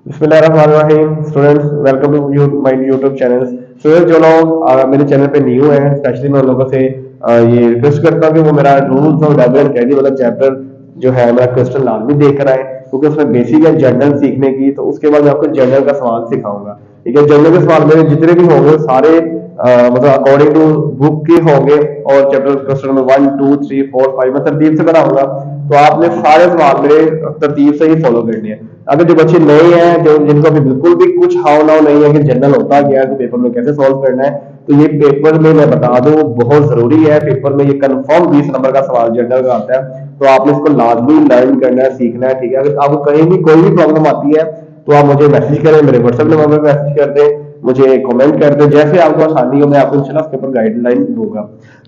बिस्मिल्लाहिर्रहमानिर्रहीम। Students, welcome to my YouTube channel. Students, जो लोग मेरे चैनल पे न्यू हैं, स्पेशली मैं उन लोगों से ये रिक्वेस्ट करता हूँ कि वो मेरा रूल्स और डेवलपमेंट कैदी वाला चैप्टर जो है मेरा क्वेश्चन लाजमी देख कर आए, क्योंकि उसमें बेसिक है जनरल सीखने की। तो उसके बाद मैं आपको जनरल का सवाल सिखाऊंगा। ठीक है, जनरल के सवाल मेरे जितने भी होंगे सारे मतलब अकॉर्डिंग टू बुक के होंगे। और चैप्टर क्वेश्चन नंबर 1 2 3 4 5 मैं तरतीब से बनाऊंगा। तो आपने सारे सवाल मेरे तरतीब से ही फॉलो करने हैं। अगर जो बच्चे नए हैं, जो जिनको अभी बिल्कुल भी कुछ हाव नाव नहीं है कि जनरल होता क्या है, तो पेपर में कैसे सॉल्व करना है, तो ये पेपर में मैं बता दूं बहुत जरूरी है। पेपर में ये कंफर्म 20 नंबर का सवाल जनरल का आता है। तो आपने इसको लाजमी लर्न करना है, सीखना है। ठीक है, अगर आपको कहीं भी कोई भी प्रॉब्लम आती है तो आप मुझे मैसेज करें, मेरे व्हाट्सएप नंबर पर मैसेज कर दें, मुझे कमेंट कर दें, जैसे आपको आसानी हो मैं आपको इंशाल्लाह उसके ऊपर गाइडलाइन दूंगा।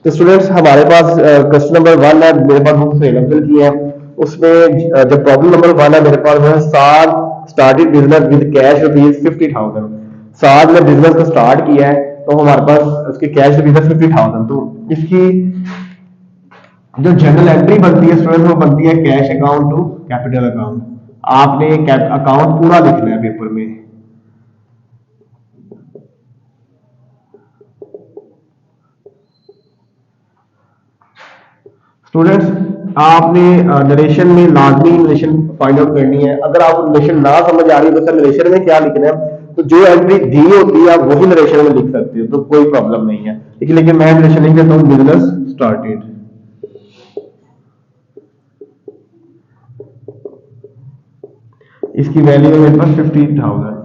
तो स्टूडेंट्स, हमारे पास क्वेश्चन नंबर 1 है, मेरे पास बुक्स अवेलेबल की है। उसमें जो प्रॉब्लम नंबर 1 है मेरे पास वो है, Saad started business with cash rupees 50,000। Saad ने बिजनेस को स्टार्ट किया है, तो हमारे पास उसकी कैश रुपीज 50,000। तो इसकी जो जनरल एंट्री बनती है स्टूडेंट, वो बनती है cash account to capital account. आपने अकाउंट पूरा लिखना है पेपर में। स्टूडेंट्स, आपने नरेशन में लाजमी नरेशन फाइंड आउट करनी है। अगर आपको नरेशन ना समझ आ रही है तो सर नरेशन में क्या लिखना है, तो जो एंट्री दी होती है आप वही नरेशन में लिख सकते हो, तो कोई प्रॉब्लम नहीं है। लेकिन मैं नरेशन नहीं करता हूँ, बिजनेस स्टार्टेड। इसकी वैल्यू है मेरे पास 50,000।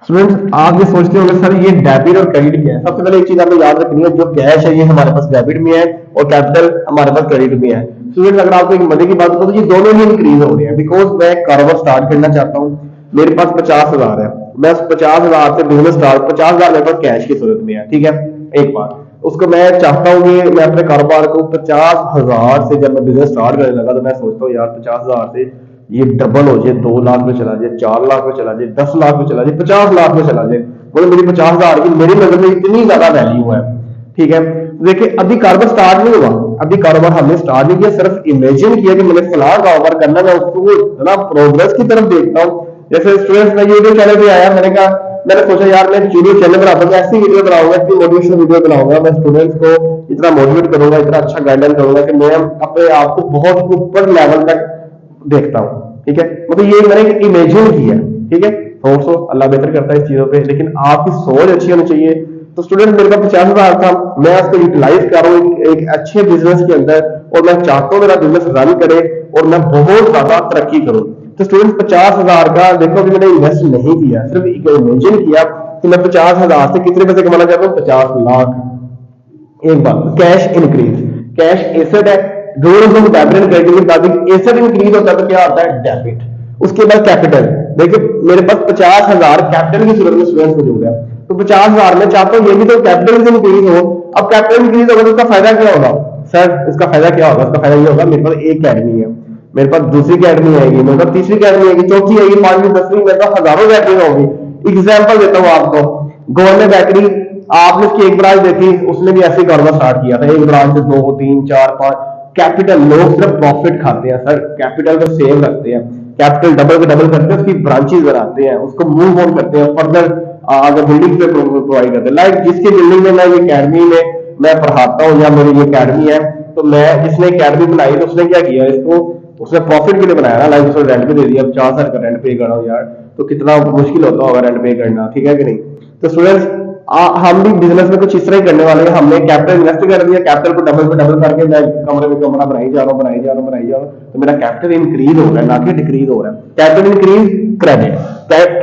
स्टूडेंट्स, आप ये सोचते होंगे सर ये डेबिट और क्रेडिट क्या है। सबसे पहले एक चीज आपको याद रखनी है, जो कैश है ये हमारे पास डेबिट में है और कैपिटल हमारे पास क्रेडिट में है। स्टूडेंट्स, अगर आपको एक मजे की बात बताऊं तो ये दोनों ही इंक्रीज हो रहे हैं, बिकॉज मैं कारोबार स्टार्ट करना चाहता हूँ। मेरे पास 50,000 है, मैं उस 50,000 से बिजनेस स्टार्ट, 50,000 मेरे पास कैश की सूरत में है। ठीक है, एक बात, उसको मैं चाहता हूँ कि मैं अपने कारोबार को 50,000 से, जब मैं बिजनेस स्टार्ट करने लगा तो मैं सोचता हूँ यार 50,000 से ये डबल हो जाए, 2 लाख में चला जाए, 4 लाख में चला जाए, 10 लाख में चला जाए, 50 लाख में चला जाए। मतलब मेरी 50,000 की मेरी नजर में इतनी ज्यादा वैल्यू है। ठीक है, देखिए अभी कारोबार स्टार्ट नहीं हुआ, अभी कारोबार हमने स्टार्ट नहीं किया, सिर्फ इमेजिन किया कि मैंने फलां कारोबार करना, मैं उसको इतना प्रोग्रेस की तरफ देखता हूँ। जैसे स्टूडेंट्स, मैं यूट्यूब चैनल पे आया, मैंने सोचा यार मैं यूट्यूब चैनल बनाता हूँ, ऐसी वीडियो बनाऊंगा, इतनी मोटिवेशनल वीडियो बनाऊंगा, मैं स्टूडेंट्स को इतना मोटिवेट करूंगा, इतना अच्छा गाइडेंस करूंगा कि मैं अपने आप को बहुत ऊपर लेवल तक देखता हूँ। ठीक है, मतलब ये मैंने इमेजिन किया। ठीक है, होप्स सो अल्लाह बेहतर करता है इस चीजों पे, लेकिन आपकी सोच अच्छी होनी चाहिए। तो स्टूडेंट, मेरे पास 50,000 था, मैं उसको यूटिलाइज कर रहा हूँ एक अच्छे बिजनेस के अंदर, और मैं चाहता हूँ मेरा बिजनेस रन करे और मैं बहुत ज्यादा तरक्की करूँ। तो स्टूडेंट, 50,000 का देखो अभी मैंने इन्वेस्ट नहीं किया, सिर्फ इमेजिन किया कि मैं 50,000 से कितने पैसे कमाना चाहता हूँ, 50 लाख। एक बात, कैश इंक्रीज, कैश एसेट है। Rules of debit and credit के मुताबिक एसेट इंक्रीज होता है तो क्या होता है, डेबिट। उसके बाद कैपिटल, देखिए मेरे पास 50,000 कैपिटल की सूरत में स्टूडेंट मौजूद है, तो 50,000 में चाहता हूँ ये भी तो कैपिटल से इंक्रीज हो। अब कैपिटल इंक्रीज होगा तो उसका फायदा क्या होगा, सर उसका फायदा क्या होगा, उसका फायदा ये होगा मेरे पास एक अकेडमी है, मेरे पास दूसरी अकेडमी आएगी, मेरे पास तीसरी अकेडमी आएगी, चौथी आएगी, पांचवी, 10वीं, मेरे पास हजारों अकेडमी होगी। एग्जाम्पल देता हूँ आपको, गवर्नमेंट बेकरी, आपने उसकी एक ब्रांच देखी, उसने भी ऐसे कारोबार स्टार्ट किया था, एक ब्रांच से 2 3 4 5। कैपिटल, लोग सिर्फ प्रॉफिट खाते हैं सर, कैपिटल को सेव रखते हैं, कैपिटल डबल के डबल करते हैं, उसकी ब्रांचेस बनाते हैं, उसको मूव ऑन करते हैं, फर्दर आगे बिल्डिंग पे प्रोवाइड करते हैं। लाइक जिसकी बिल्डिंग में मैं ये अकेडमी में मैं पढ़ाता हूँ या मेरी ये अकेडमी है, तो मैं जिसने अकेडमी बनाई तो उसने क्या किया, इसको उसने प्रॉफिट के लिए बनाया ना, लाइक उसने रेंट पे दे दिया, 50,000 का रेंट पे कर रहा हूँ यार, तो कितना मुश्किल होता होगा रेंट पे करना। ठीक है कि नहीं। तो स्टूडेंट्स, हम भी बिजनेस में कुछ इस तरह ही करने वाले हैं। हमने कैपिटल इन्वेस्ट कर दिया, कैपिटल को डबल पे डबल करके मैं कमरे में कमरा बनाई जा रहा हूँ, बनाई जा रहा हूँ, बनाई जा रहा हूँ, तो मेरा कैपिटल इंक्रीज हो रहा है, ना कि डिक्रीज हो रहा है। Capital increase credit,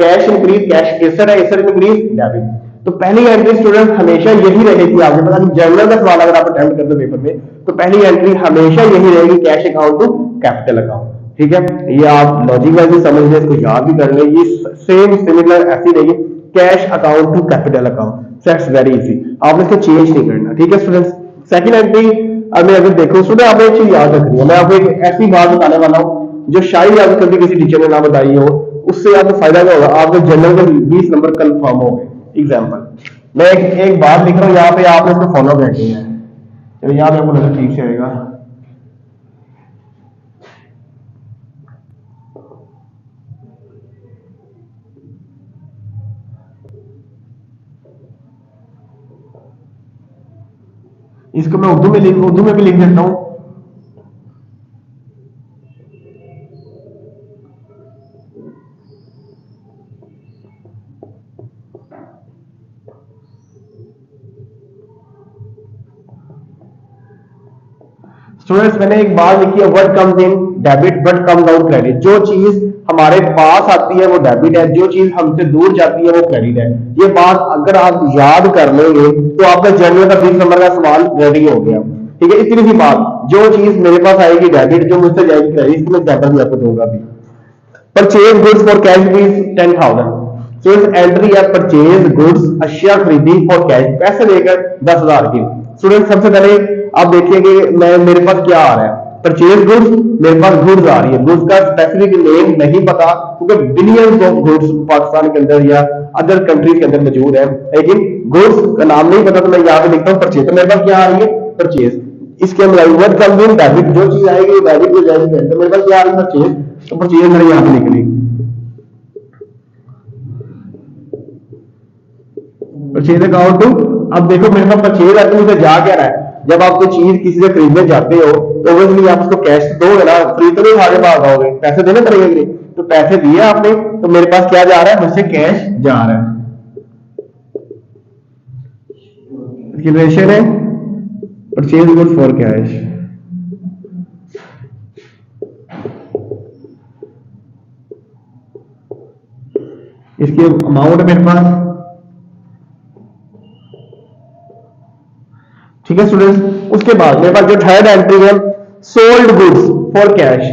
cash increase cash asset है, एसेट इंक्रीज डेबिट। तो पहली एंट्री स्टूडेंट हमेशा यही रहेगी, आपको पता नहीं जनरल का सवाल अगर आप अटेम्प्ट करते हो पेपर में, तो पहली एंट्री हमेशा यही रहेगी, cash account to capital account. ठीक है, ये आप लॉजिक वाइज भी समझ लें, इसको याद भी कर लें, ये सेम सिमिलर ऐसी रहेगी, cash account to capital account. That's very easy, आपने इसको चेंज नहीं करना। ठीक है स्टूडेंट्स, सेकंड एंट्री अब अगर देखो स्टूडेंट, आपने एक चीज याद रखनी है, मैं आपको एक ऐसी बात बताने वाला हूँ जो शायद आपको कभी किसी टीचर ने ना बताई हो, उससे आपको फायदा क्या होगा, आपको जनरल के 20 नंबर कंफर्म हो गए। एग्जाम्पल, मैं एक बात लिख रहा हूँ यहाँ पे, आपने इसको फॉलो करनी है, तो यहाँ पे आपको नजर ठीक से आएगा। इसको मैं उर्दू में भी लिख देता हूं। स्टूडेंट्स मैंने एक बात लिखी है, what comes in debit what comes out credit. जो चीज हमारे पास आती है वो डेबिट है, जो चीज हमसे दूर जाती है वो क्रेडिट है। ये बात अगर आप याद कर लेंगे तो आपका जनरल का 20 नंबर का सवाल रेडी हो गया। ठीक है, इतनी सी बात, जो चीज मेरे पास आएगी डेबिट, जो मुझसे जाएगी क्रेडिट। इसकी मैं एग्जांपल भी आपको दूंगा अभी। Purchase goods for cash rupees 10,000। सो इस एंट्री है परचेज गुड्स, अशिया खरीदी फॉर कैश, पैसे देकर 10,000 की। स्टूडेंट सबसे पहले आप देखिए मैं मेरे पास क्या आ रहा है, परचेज गुड्स, मेरे पास गुड्स आ रही है। गुड्स का स्पेसिफिक नेम नहीं पता क्योंकि बिलियंस ऑफ गुड्स पाकिस्तान के अंदर या अदर कंट्रीज के अंदर मौजूद है, लेकिन गुड्स का नाम नहीं पता तो मैं यहाँ पे लिखता हूँ परचेज। तो मेरे पास क्या आ रही है, परचेज। इसके अंदर व्हाट कम्स इन डेबिट, जो चीज आएगी डेबिट हो जाएगी। तो मेरे पास क्या आ रही है, परचेज। तो परचेज मैंने यहाँ पे लिख ली, परचेज अकाउंट टू। अब देखो मेरे पास परचेज आदमी से जा क्या रहा है, जब आप कोई चीज किसी से खरीदने जाते हो तो ऑब्वियसली आप उसको कैश दोगे ना, फ्री तो नहीं भागे भाग आओगे, पैसे देने पड़ेंगे। तो पैसे दिए आपने, तो मेरे पास क्या जा रहा है, मुझसे कैश जा रहा है। रिलेशन है परचेज गुड फॉर कैश। इसकी अमाउंट मेरे पास, ठीक है स्टूडेंट्स। उसके बाद मेरे पास जो थर्ड एंट्री है, sold goods for cash.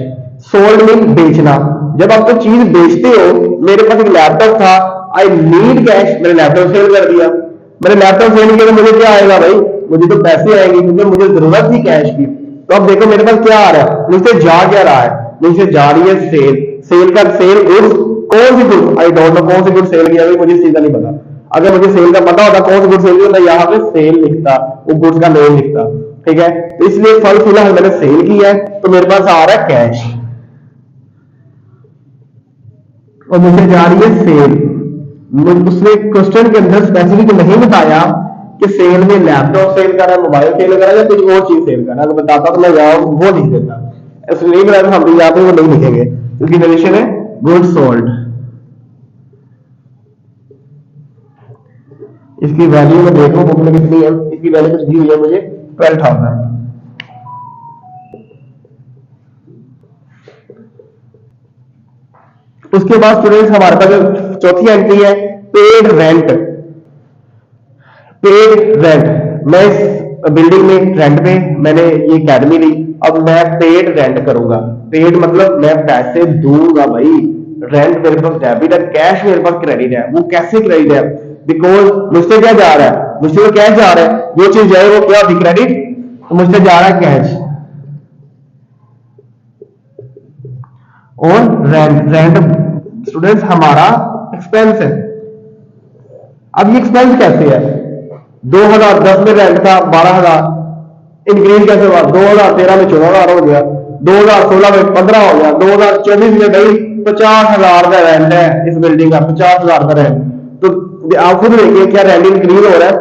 Sold mean बेचना। जब आप कोई चीज बेचते हो, मेरे पास एक लैपटॉप था, आई नीड कैश, मैंने लैपटॉप सेल कर दिया। मैंने लैपटॉप सेल किया तो मुझे क्या आएगा भाई, मुझे तो पैसे आएंगे क्योंकि मुझे जरूरत थी कैश की। तो अब देखो मेरे पास क्या आ रहा है, मुझसे जा क्या रहा है, मुझसे जा रही है सेल। सेल का सेल गुड्स, कौन सी गुड्स, आई डोंट नो कौन सी गुड सेल किया, मुझे सीधा नहीं पता। अगर मुझे सेल का पता होता कौन सी गुड सेल की, मैं यहाँ पे सेल लिखता, वो गुड्स का नेम लिखता। ठीक है, तो इसलिए फल फिलहाल मैंने सेल किया है तो मेरे पास आ रहा है कैश और मुझे जा रही है सेल। उसने क्वेश्चन के अंदर स्पेसिफिक नहीं बताया कि सेल में लैपटॉप सेल कर रहा है, मोबाइल सेल कर रहा है या कुछ और चीज सेल कर रहा है। अगर बताता तो मैं यहाँ वो लिख देता, ऐसे नहीं बनाया हम भी यहाँ पे वो नहीं लिखेंगे क्योंकि रिलेशन है गुड सोल्ड। इसकी वैल्यू में देखो बुक में कितनी है, इसकी वैल्यू कुछ दी हुई है मुझे 12,000। उसके बाद स्टूडेंट्स हमारे पास जो चौथी एंट्री है, पेड रेंट। पेड रेंट, मैं इस बिल्डिंग में रेंट पे मैंने ये अकेडमी ली, अब मैं पेड रेंट करूंगा। पेड मतलब मैं पैसे दूंगा भाई, रेंट मेरे पास डेबिट है, कैश मेरे पास क्रेडिट है। वो कैसे क्रेडिट है, बिकॉज मुझसे क्या जा रहा है, मुझसे तो कैश जा रहा है, जो चीज जाए वो क्या होती, क्रेडिट, तो मुझसे जा रहा है कैश। और रेंट, रेंट स्टूडेंट्स हमारा एक्सपेंस है। अब ये एक्सपेंस कैसे है, 2010 में रेंट था 12,000, इंक्रीज कैसे हुआ, 2013 में 14,000 हो गया, 2016 में 15 हो गया, 2024 में भाई 50,000 का रेंट है इस बिल्डिंग का, 50,000 का रेंट। तो आप खुद देखिए क्या रेंट इंक्रीज हो रहा है।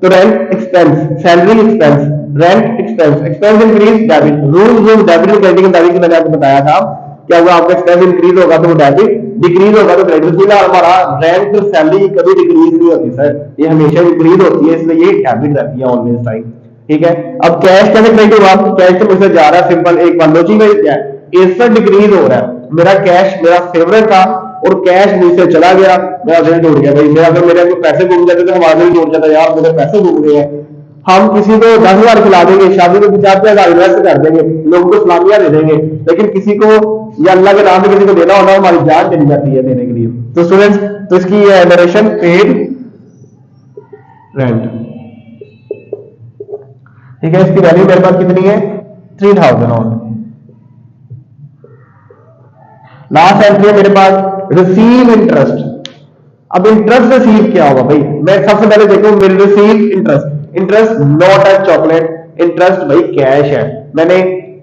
तो rent expense, salary expense, rent expense, expense increase debit. Rule जो डेबिट और क्रेडिट की मैंने आपको बताया था, क्या हुआ, आपका एक्सपेंस इंक्रीज होगा तो वो डेबिट, डिक्रीज होगा तो क्रेडिट। फिलहाल हमारा रेंट और सैलरी कभी डिक्रीज नहीं होती सर, ये हमेशा इंक्रीज होती है, इसलिए ये डेबिट रहती है ऑलवेज टाइम। ठीक है, अब कैश कैसे क्रेडिट हुआ, कैश तो मुझसे जा रहा है, सिंपल एक बात लॉजिक है, क्या है, इससे डिक्रीज हो रहा है। मेरा कैश मेरा फेवरेट था और कैश मुझसे चला गया, मेरा दिल टूट गया भाई। मेरा अगर मेरे को पैसे घूम जाते तो हमारा दिल टूट जाता, यार मेरे पैसे घूम गए हैं। हम किसी को 10,000 खिला देंगे, शादी में 50,000 इन्वेस्ट कर देंगे, लोगों को सलामियां दे देंगे, लेकिन किसी को या अल्लाह के नाम पे किसी को देना होना, हमारी जान चली जाती है देने के लिए। तो स्टूडेंट्स, तो इसकी नरेशन पेड रेंट। ठीक है, इसकी वैल्यू मेरे पास कितनी है, 3,000 ऑन। लास्ट एंट्री है मेरे पास रिसीव इंटरेस्ट। अब इंटरेस्ट रिसीव क्या होगा भाई, मैं सबसे पहले देखो मेरे receive interest, interest not as chocolate, interest भाई कैश है, मैंने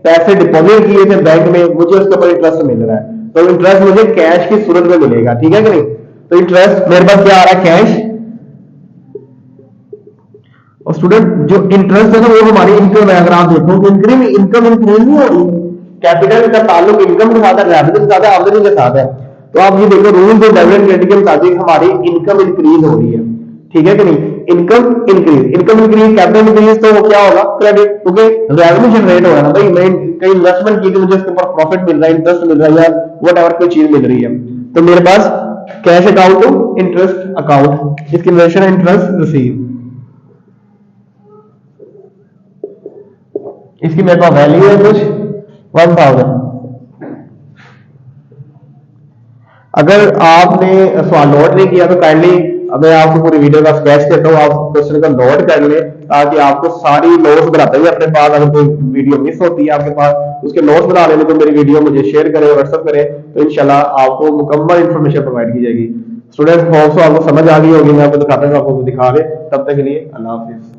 पैसे डिपॉजिट किए थे बैंक में, मुझे उसके ऊपर इंटरेस्ट मिल रहा है, तो इंटरेस्ट मुझे कैश की सूरत में मिलेगा। ठीक है कि नहीं, तो इंटरेस्ट मेरे पास क्या आ रहा है, कैश। और स्टूडेंट जो इंटरेस्ट है ना वो हमारी इनकम है। अगर आप देखो तो इनकम इनकम इंक्रीज नहीं हो रही, कैपिटल का ताल्लुक इनकम के साथ है, रेवेन्यू के साथ है, आमदनी के साथ है। तो आप ये देखो रूल्स ऑफ डिविडेंड रेट के मुताबिक हमारी इनकम इंक्रीज हो रही है, ठीक है कि नहीं। इनकम इंक्रीज कैपिटल इंक्रीज तो वो क्या होगा क्रेडिट, क्योंकि रेवेन्यू जनरेट हो रहा है ना भाई, मैं कहीं इन्वेस्टमेंट की थी मुझे उसके ऊपर प्रॉफिट मिल रहा है, इंटरेस्ट मिल रहा है या वट एवर कोई चीज मिल रही है। तो मेरे पास cash account to interest account, इसकी रिलेशन है इंटरेस्ट रिसीव, इसकी मेरे पास वैल्यू है कुछ 1000। अगर आपने सवाल नोट नहीं किया तो काइंडली मैं आपको पूरी वीडियो का स्केच देता हूँ, आप क्वेश्चन का नोट कर ले ताकि आपको सारी नोट्स बनाते हुए अपने पास, अगर कोई वीडियो मिस होती है आपके पास उसके नोट्स बना लेने, तो मेरी वीडियो मुझे शेयर करें, व्हाट्सएप करें, तो इंशाल्लाह आपको मुकम्मल इंफॉर्मेशन प्रोवाइड की जाएगी। स्टूडेंट होप्स आपको समझ आ गई होगी, मैं आपको दिखाता हूँ, आपको दिखा दे। तब तक के लिए अल्लाह हाफिज।